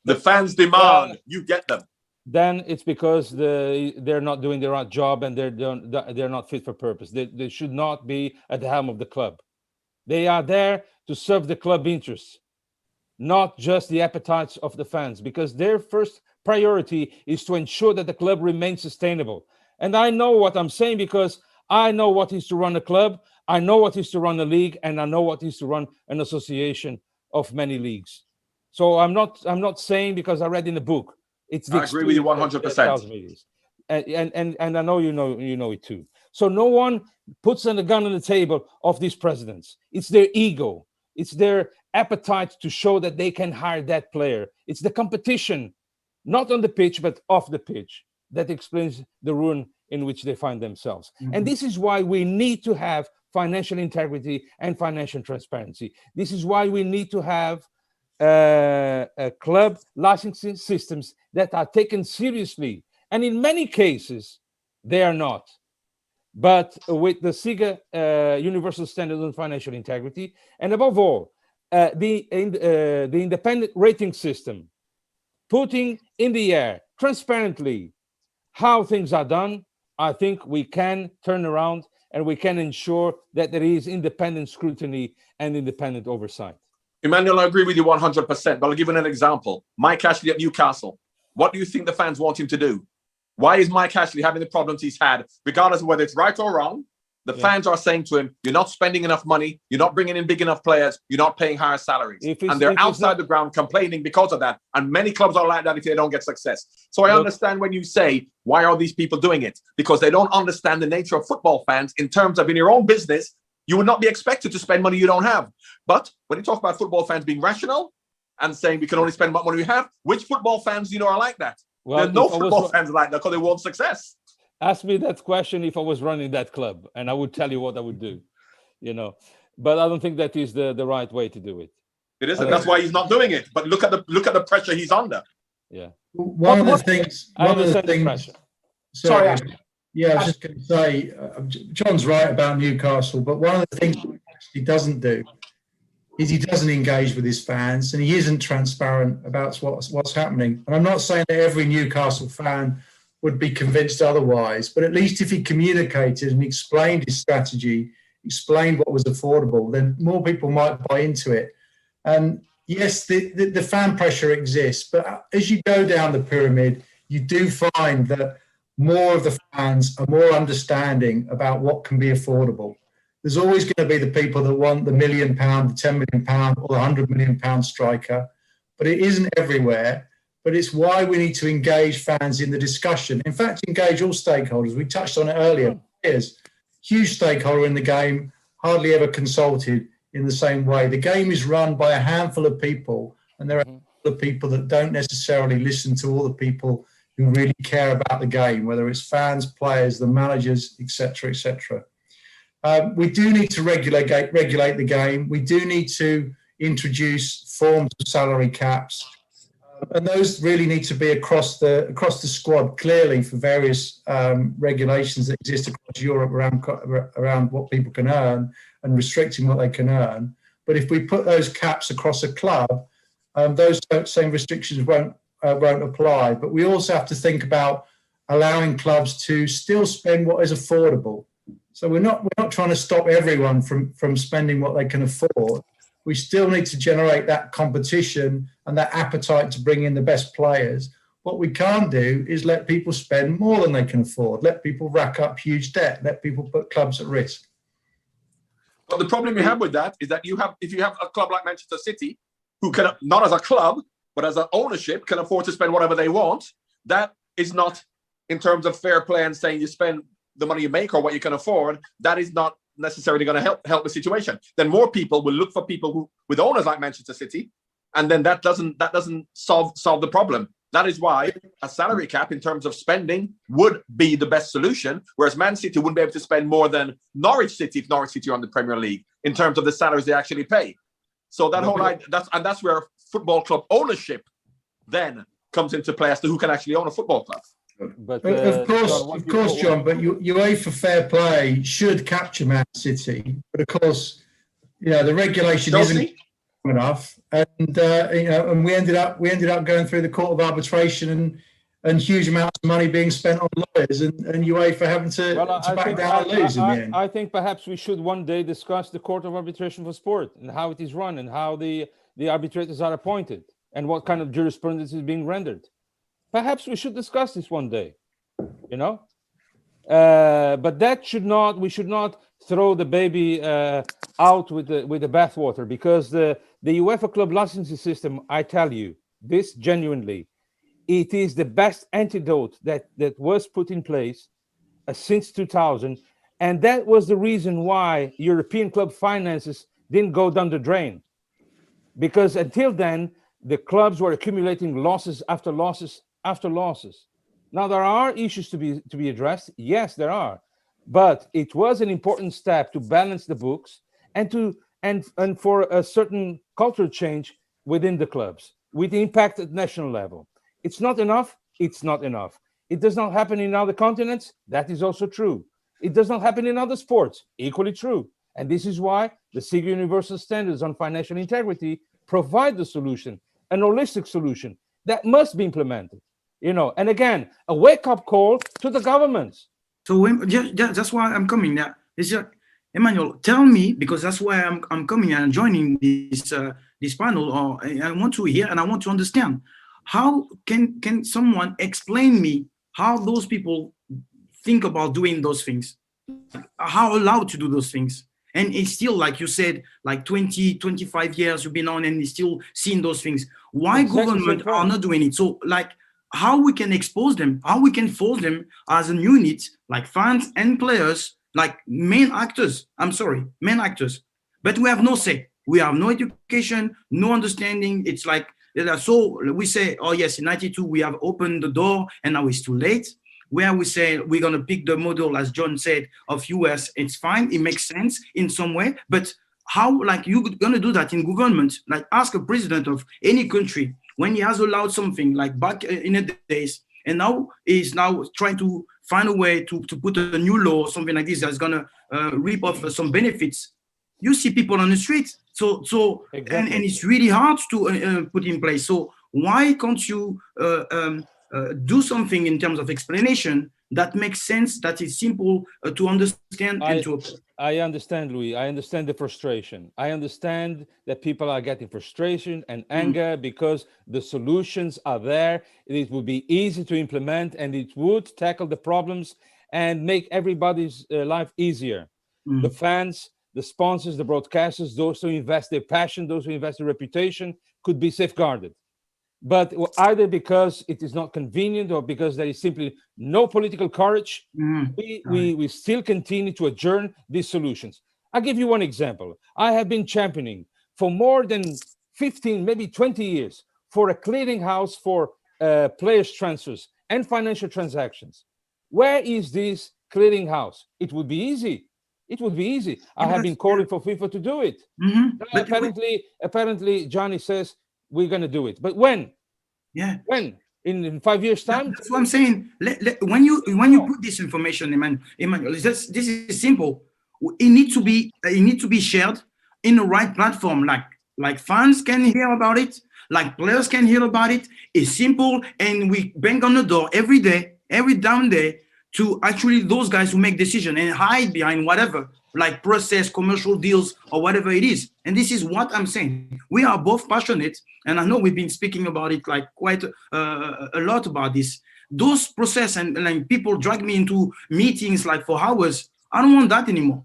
The fans demand you get them. Then it's because they're not doing the right job and they're not fit for purpose. They should not be at the helm of the club. They are there to serve the club interests, not just the appetites of the fans, because their first priority is to ensure that the club remains sustainable. And I know what I'm saying because I know what is to run a club, I know what is to run a league, and I know what is to run an association of many leagues. So I'm not saying because I read in the book. It's the I agree with you 100%. And I know you know it too. So no one puts a gun on the table of these presidents. It's their ego. It's their appetite to show that they can hire that player. It's the competition, not on the pitch, but off the pitch, that explains the ruin in which they find themselves. Mm-hmm. And this is why we need to have financial integrity and financial transparency. This is why we need to have club licensing systems that are taken seriously. And in many cases, they are not. But with the SIGA Universal Standard on Financial Integrity, and above all, the independent rating system, putting in the air transparently how things are done, I think we can turn around and we can ensure that there is independent scrutiny and independent oversight. Emmanuel, I agree with you 100%, but I'll give you an example. Mike Ashley at Newcastle. What do you think the fans want him to do? Why is Mike Ashley having the problems he's had, regardless of whether it's right or wrong? The fans are saying to him, you're not spending enough money, you're not bringing in big enough players, you're not paying higher salaries. And they're outside the ground complaining because of that. And many clubs are like that if they don't get success. So I understand when you say, why are these people doing it? Because they don't understand the nature of football fans in terms of in your own business, you would not be expected to spend money you don't have. But when you talk about football fans being rational and saying we can only spend what money we have, which football fans do you know are like that? Well, there are no football fans like that because they want success. Ask me that question if I was running that club, and I would tell you what I would do, But I don't think that is the right way to do it. It isn't. That's why he's not doing it. But look at the pressure he's under. Yeah. One of the things. Sorry. Yeah, I was just going to say, John's right about Newcastle, but one of the things he actually doesn't do is he doesn't engage with his fans, and he isn't transparent about what's happening. And I'm not saying that every Newcastle fan would be convinced otherwise, but at least if he communicated and explained his strategy, explained what was affordable, then more people might buy into it. And yes, the fan pressure exists, but as you go down the pyramid, you do find that more of the fans are more understanding about what can be affordable. There's always going to be the people that want the £1 million, the £10 million, or the £100 million striker, but it isn't everywhere. But it's why we need to engage fans in the discussion. In fact, engage all stakeholders. We touched on it earlier. Players, huge stakeholder in the game, hardly ever consulted in the same way. The game is run by a handful of people, and there are a handful of people that don't necessarily listen to all the people who really care about the game, whether it's fans, players, the managers, etc., etc. We do need to regulate the game. We do need to introduce forms of salary caps. And those really need to be across the squad, clearly, for various regulations that exist across Europe around what people can earn and restricting what they can earn. But if we put those caps across a club, those same restrictions won't apply. But we also have to think about allowing clubs to still spend what is affordable. So we're not trying to stop everyone from spending what they can afford. We still need to generate that competition and that appetite to bring in the best players. What we can't do is let people spend more than they can afford, let people rack up huge debt, let people put clubs at risk. But the problem you have with that is that if you have a club like Manchester City, who can, not as a club, but as an ownership, can afford to spend whatever they want, that is not, in terms of fair play and saying you spend the money you make or what you can afford, that is not necessarily going to help the situation. Then more people will look for people who, with owners like Manchester City, and then that doesn't solve the problem. That is why a salary cap in terms of spending would be the best solution, whereas Man City wouldn't be able to spend more than Norwich City if Norwich City are on the Premier League in terms of the salaries they actually pay. So that's where football club ownership then comes into play as to who can actually own a football club. But Of course, John. But UEFA fair play should capture Man City, but of course, the regulation isn't enough, and and we ended up going through the court of arbitration and huge amounts of money being spent on lawyers, and UEFA having to back down and lose in the end. I think perhaps we should one day discuss the court of arbitration for sport and how it is run and how the arbitrators are appointed and what kind of jurisprudence is being rendered. Perhaps we should discuss this one day, but we should not throw the baby out with the bathwater, because the UEFA club licensing system, I tell you this genuinely, it is the best antidote that was put in place since 2000, and that was the reason why European club finances didn't go down the drain, because until then the clubs were accumulating losses after losses after losses. Now there are issues to be addressed. Yes, there are, but it was an important step to balance the books and for a certain cultural change within the clubs with the impact at national level. It's not enough. It's not enough. It does not happen in other continents. That is also true. It does not happen in other sports. Equally true. And this is why the SIGA Universal Standards on Financial Integrity provide the solution, an holistic solution that must be implemented. And again, a wake-up call to the governments. So that's why I'm coming now. Emmanuel, tell me, because that's why I'm coming and joining this panel. Or I want to hear and I want to understand. How can someone explain me how those people think about doing those things? How allowed to do those things? And it's still, like you said, like 20, 25 years you've been on and you're still seeing those things. Why government are not doing it? So how we can expose them, how we can force them as a unit, like fans and players, like main actors. But we have no say. We have no education, no understanding. It's like, so we say, oh yes, in 92, we have opened the door and now it's too late. Where we say we're going to pick the model, as John said, of US, it's fine. It makes sense in some way. But how, you going to do that in government? Like ask a president of any country when he has allowed something like back in the days, and now is now trying to find a way to put a new law or something like this that's going to reap off some benefits. You see people on the street. So exactly. and it's really hard to put in place. So why can't you do something in terms of explanation that makes sense, that is simple to understand and to apply? I understand, Louis. I understand the frustration. I understand that people are getting frustration and anger because the solutions are there. It would be easy to implement and it would tackle the problems and make everybody's life easier. The fans, the sponsors, the broadcasters, those who invest their passion, those who invest their reputation could be safeguarded. But either because it is not convenient or because there is simply no political courage, we still continue to adjourn these solutions. I'll give you one example. I have been championing for more than 15, maybe 20 years for a clearinghouse for players' transfers and financial transactions. Where is this clearinghouse? It would be easy. It would be easy. I have been calling for FIFA to do it. Apparently, Johnny says, we're going to do it. But when? Yeah. When? In 5 years' time? That's what I'm saying. When you put this information, Emmanuel, this is simple. It needs to be shared in the right platform. Like fans can hear about it, like players can hear about it. It's simple, and we bang on the door every day, every damn day, to actually those guys who make decisions and hide behind whatever, like process, commercial deals, or whatever it is. And this is what I'm saying. We are both passionate, and I know we've been speaking about it like quite a lot about this. Those process and like people drag me into meetings like for hours. I don't want that anymore.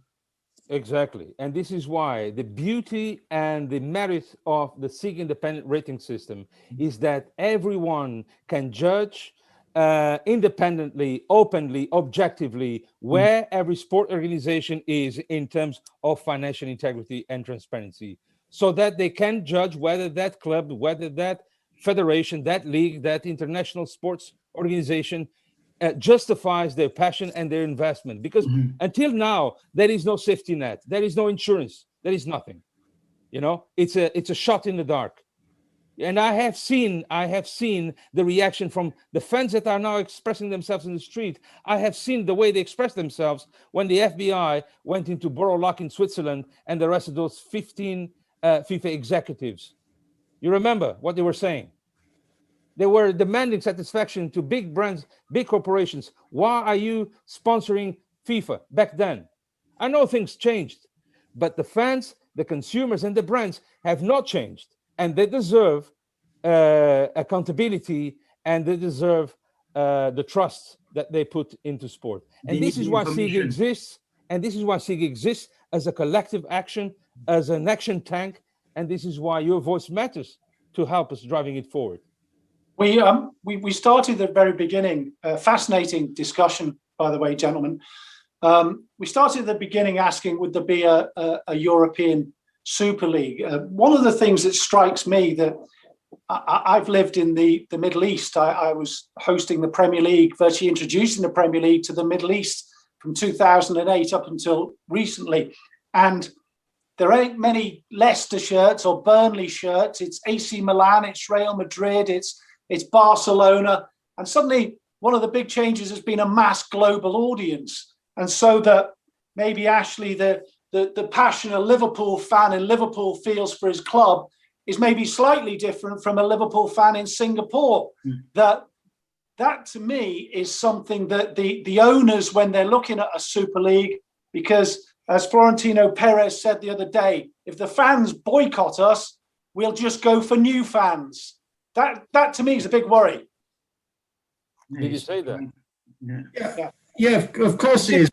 Exactly. And this is why the beauty and the merit of the SIGA independent rating system is that everyone can judge independently, openly, objectively, where every sport organization is in terms of financial integrity and transparency. so that they can judge whether that club, whether that federation, that league, that international sports organization justifies their passion and their investment. Because until now, there is no safety net, there is no insurance, there is nothing. You know, it's a shot in the dark. And I have seen the reaction from the fans that are now expressing themselves in the street. I have seen the way they expressed themselves when the FBI went into Bordeaux in Switzerland and arrested those 15 FIFA executives. You remember what they were saying? They were demanding satisfaction to big brands, big corporations. Why are you sponsoring FIFA back then? I know things changed, but the fans, the consumers, and the brands have not changed. And they deserve accountability, and they deserve the trust that they put into sport. And this is why SIGA exists. And this is why SIGA exists as a collective action, as an action tank. And this is why your voice matters to help us driving it forward. We started at the very beginning, fascinating discussion, by the way, gentlemen. We started at the beginning asking, would there be a European Super League? One of the things that strikes me that I've lived in the Middle East. I was hosting the Premier League, virtually introducing the Premier League to the Middle East from 2008 up until recently. And there ain't many Leicester shirts or Burnley shirts. It's AC Milan, it's Real Madrid, it's Barcelona. And suddenly one of the big changes has been a mass global audience. And so that maybe Ashley, the passion a Liverpool fan in Liverpool feels for his club is maybe slightly different from a Liverpool fan in Singapore. That to me is something that the owners, when they're looking at a Super League, because as Florentino Perez said the other day, if the fans boycott us, we'll just go for new fans. That to me is a big worry. Did you say that? Yeah, of course it is.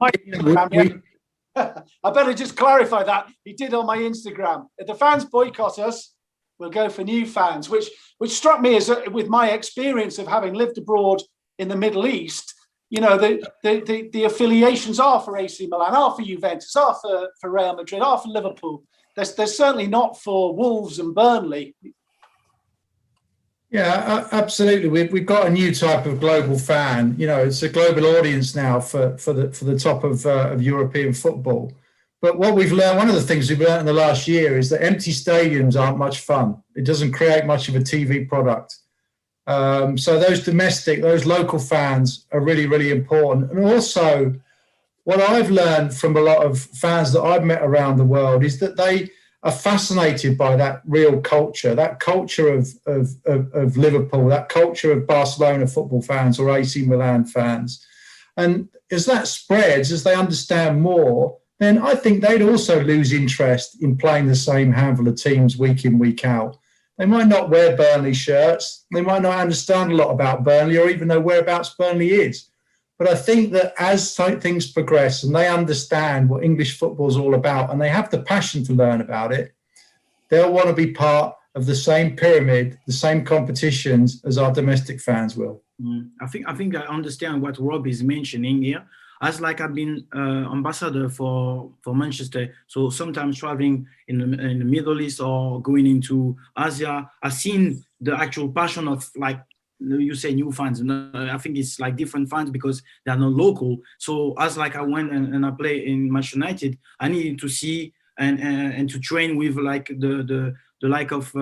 I better just clarify that. He did on my Instagram. If the fans boycott us, we'll go for new fans, which struck me as with my experience of having lived abroad in the Middle East. You know, the affiliations are for AC Milan, are for Juventus, are for Real Madrid, are for Liverpool. They're certainly not for Wolves and Burnley. Yeah, absolutely. We've got a new type of global fan. You know, it's a global audience now for the top of European football. But what we've learned, one of the things we've learned in the last year is that empty stadiums aren't much fun. It doesn't create much of a TV product. So those local fans are really, really important. And also, what I've learned from a lot of fans that I've met around the world is that they are fascinated by that real culture, that culture of Liverpool, that culture of Barcelona football fans or AC Milan fans. And as that spreads, as they understand more, then I think they'd also lose interest in playing the same handful of teams week in, week out. They might not wear Burnley shirts. They might not understand a lot about Burnley or even know whereabouts Burnley is. But I think that as things progress and they understand what English football is all about and they have the passion to learn about it, they'll want to be part of the same pyramid, the same competitions as our domestic fans will. I think I understand what Rob is mentioning here. As like I've been ambassador for Manchester, so sometimes traveling in the Middle East or going into Asia, I've seen the actual passion of, like you say, new fans. I think it's like different fans because they are not local. So as like I went and I play in Manchester United, I needed to see and to train with like the like of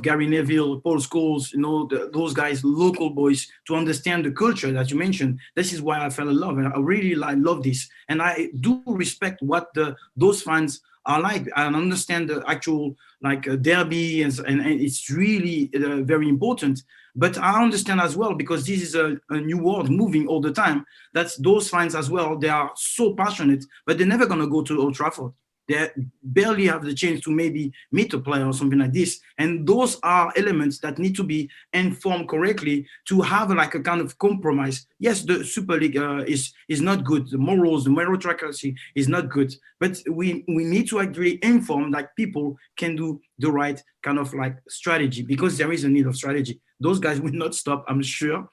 Gary Neville, Paul Scholes, you know, those guys, local boys, to understand the culture that you mentioned. This is why I fell in love, and I really love this. And I do respect what those fans are like. I understand the actual like derby, and it's really very important. But I understand as well, because this is a new world moving all the time, that those fans as well, they are so passionate, but they're never going to go to Old Trafford. They barely have the chance to maybe meet a player or something like this. And those are elements that need to be informed correctly to have like a kind of compromise. Yes, the Super League is not good. The morals, the meritocracy is not good. But we need to actually inform that people can do the right kind of like strategy, because there is a need of strategy. Those guys will not stop, I'm sure.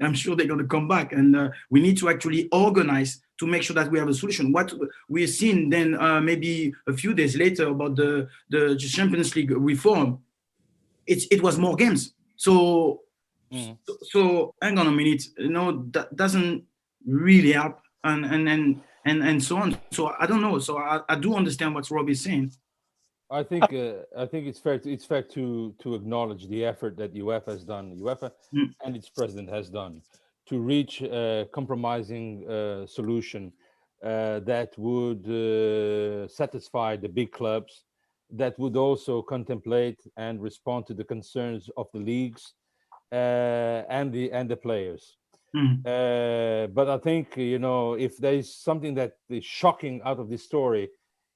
I'm sure they're going to come back. And we need to actually organize to make sure that we have a solution. What we've seen then maybe a few days later about the Champions League reform, it was more games. So hang on a minute, that doesn't really help, and so on. So I don't know. So I do understand what Rob is saying. I think it's fair to acknowledge the effort that UEFA has done, and its president has done, to reach a compromising solution that would satisfy the big clubs, that would also contemplate and respond to the concerns of the leagues and the players. But I think, if there is something that is shocking out of this story,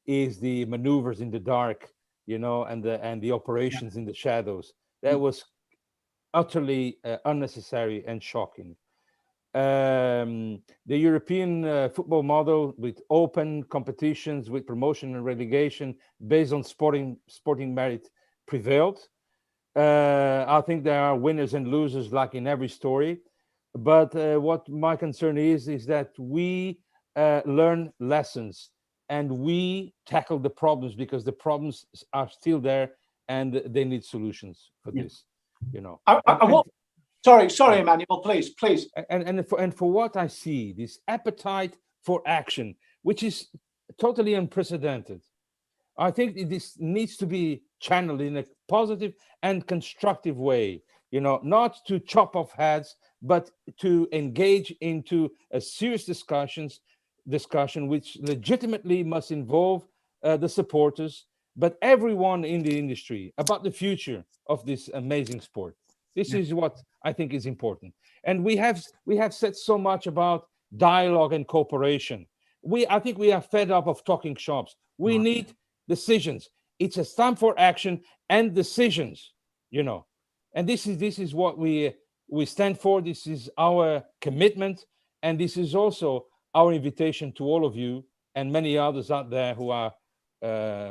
is the maneuvers in the dark, and the operations in the shadows. That was utterly unnecessary and shocking. The European football model, with open competitions, with promotion and relegation based on sporting merit, prevailed. I think there are winners and losers, like in every story. But what my concern is that we learn lessons and we tackle the problems, because the problems are still there and they need solutions for this. Sorry, Emmanuel, please. And for what I see, this appetite for action, which is totally unprecedented, I think this needs to be channeled in a positive and constructive way, not to chop off heads, but to engage into a serious discussion which legitimately must involve the supporters, but everyone in the industry, about the future of this amazing sport. This is what I think is important. And we have said so much about dialogue and cooperation. I think we are fed up of talking shops. We need decisions. It's a time for action and decisions, And this is what we stand for. This is our commitment, and this is also our invitation to all of you and many others out there who are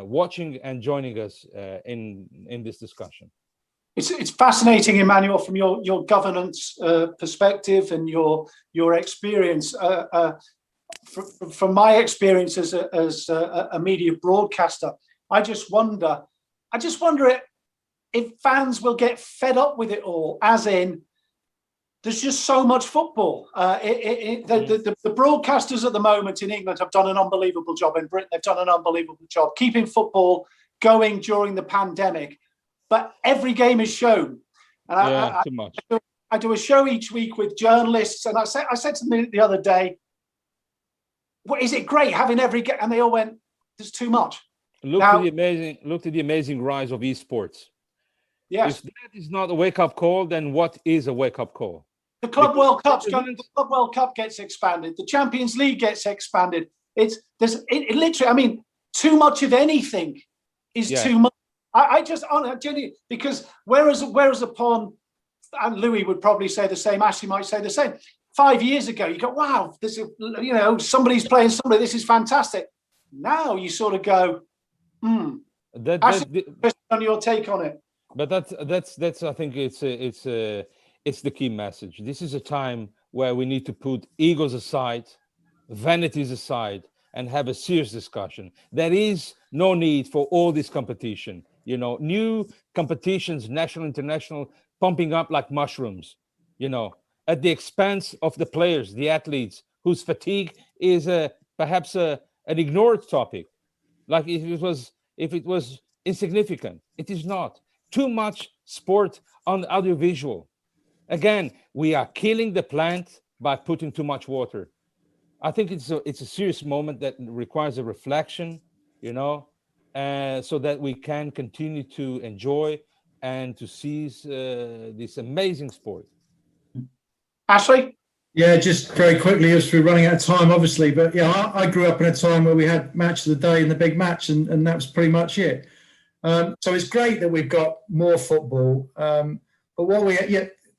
watching and joining us in this discussion. It's fascinating, Emmanuel, from your governance perspective and your experience. From my experience as a media broadcaster, I just wonder if fans will get fed up with it all, as in, there's just so much football. The broadcasters at the moment in England have done an unbelievable job. In Britain, they've done an unbelievable job keeping football going during the pandemic. But every game is shown. And too much. I do a show each week with journalists, and I said to them the other day, "What is it great having every game?" And they all went, "There's too much." Look to the amazing rise of esports. Yes. If that is not a wake-up call, then what is a wake-up call? The Club World Cup gets expanded. The Champions League gets expanded. It literally, I mean, too much of anything is too much. I just genuinely, because whereas upon, and Louis would probably say the same, Ashley might say the same. 5 years ago, you go, wow, this is, somebody's playing somebody. This is fantastic. Now you sort of go, Ashley, on your take on it. But that's I think it's the key message. This is a time where we need to put egos aside, vanities aside, and have a serious discussion. There is no need for all this competition. New competitions, national, international, pumping up like mushrooms, at the expense of the players, the athletes, whose fatigue is perhaps an ignored topic. Like if it was insignificant. It is not. Too much sport on audiovisual. Again, we are killing the plant by putting too much water. I think it's a serious moment that requires a reflection, so that we can continue to enjoy and to seize this amazing sport. Ashley? Yeah, just very quickly, as we're running out of time, obviously. But yeah, I grew up in a time where we had match of the day and the big match, and that was pretty much it. So it's great that we've got more football. But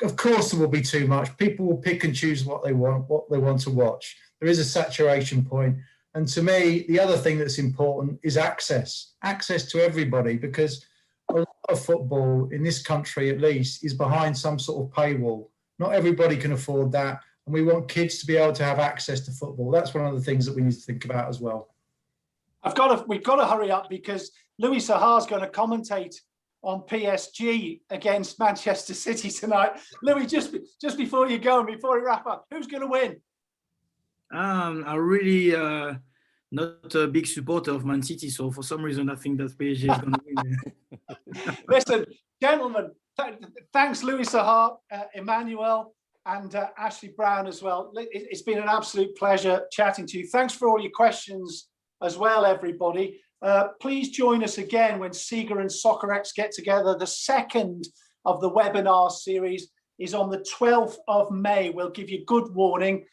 of course there will be too much. People will pick and choose what they want to watch. There is a saturation point. And to me, the other thing that's important is access to everybody, because a lot of football in this country, at least, is behind some sort of paywall. Not everybody can afford that. And and we want kids to be able to have access to football. That's one of the things that we need to think about as well. We've got to hurry up because Louis Sahar's going to commentate on PSG against Manchester City tonight. Louis, just before you go and before we wrap up, who's going to win? I'm really not a big supporter of Man City, so for some reason I think that PSG is going to win. Listen, gentlemen, thanks Louis Sahar, Emmanuel, and Ashley Brown as well. It's been an absolute pleasure chatting to you. Thanks for all your questions as well, everybody. Please join us again when SIGA and Soccerex get together. The second of the webinar series is on the 12th of May. We'll give you good warning.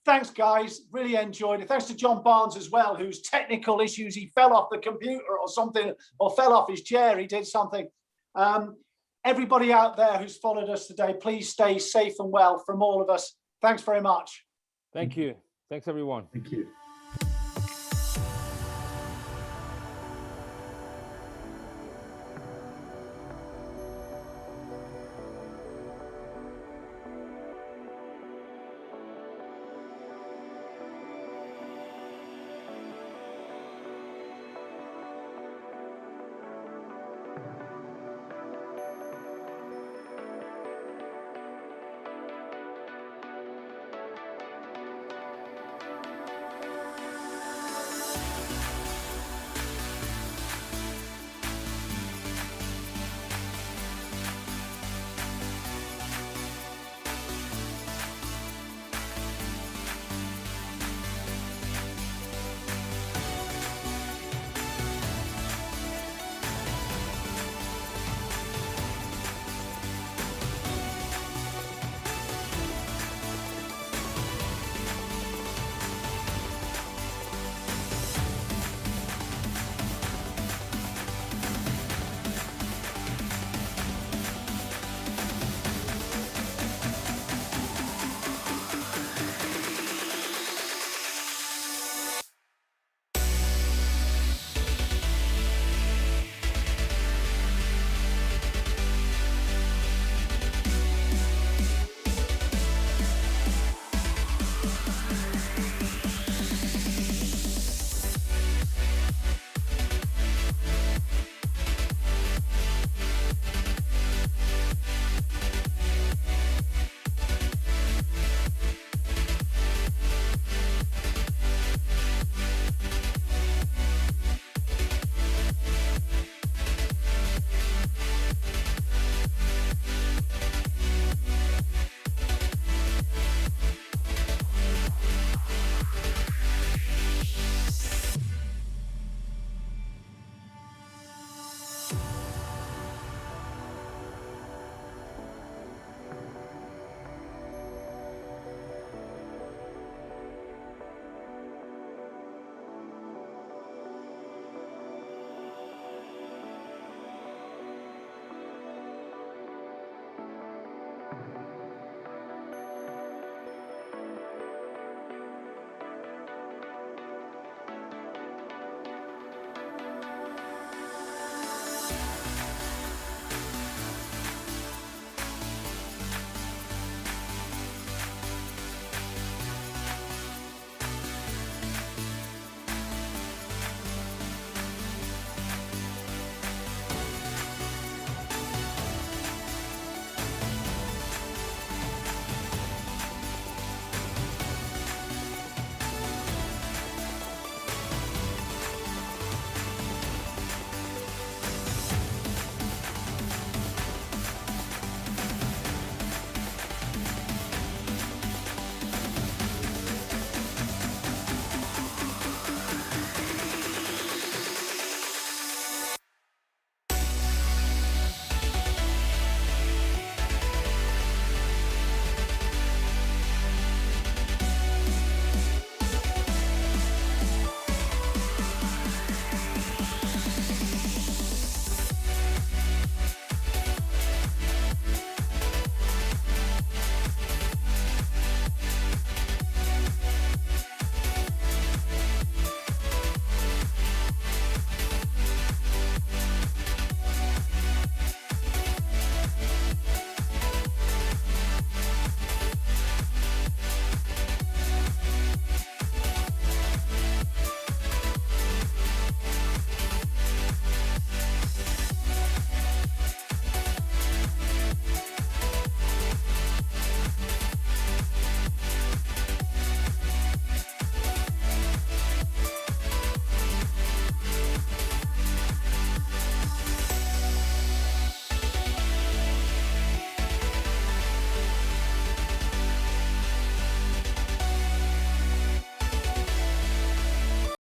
Thanks, guys. Really enjoyed it. Thanks to John Barnes as well, whose technical issues, he fell off the computer or something, or fell off his chair. He did something. Everybody out there who's followed us today, please stay safe and well from all of us. Thanks very much. Thank you. Thanks, everyone. Thank you.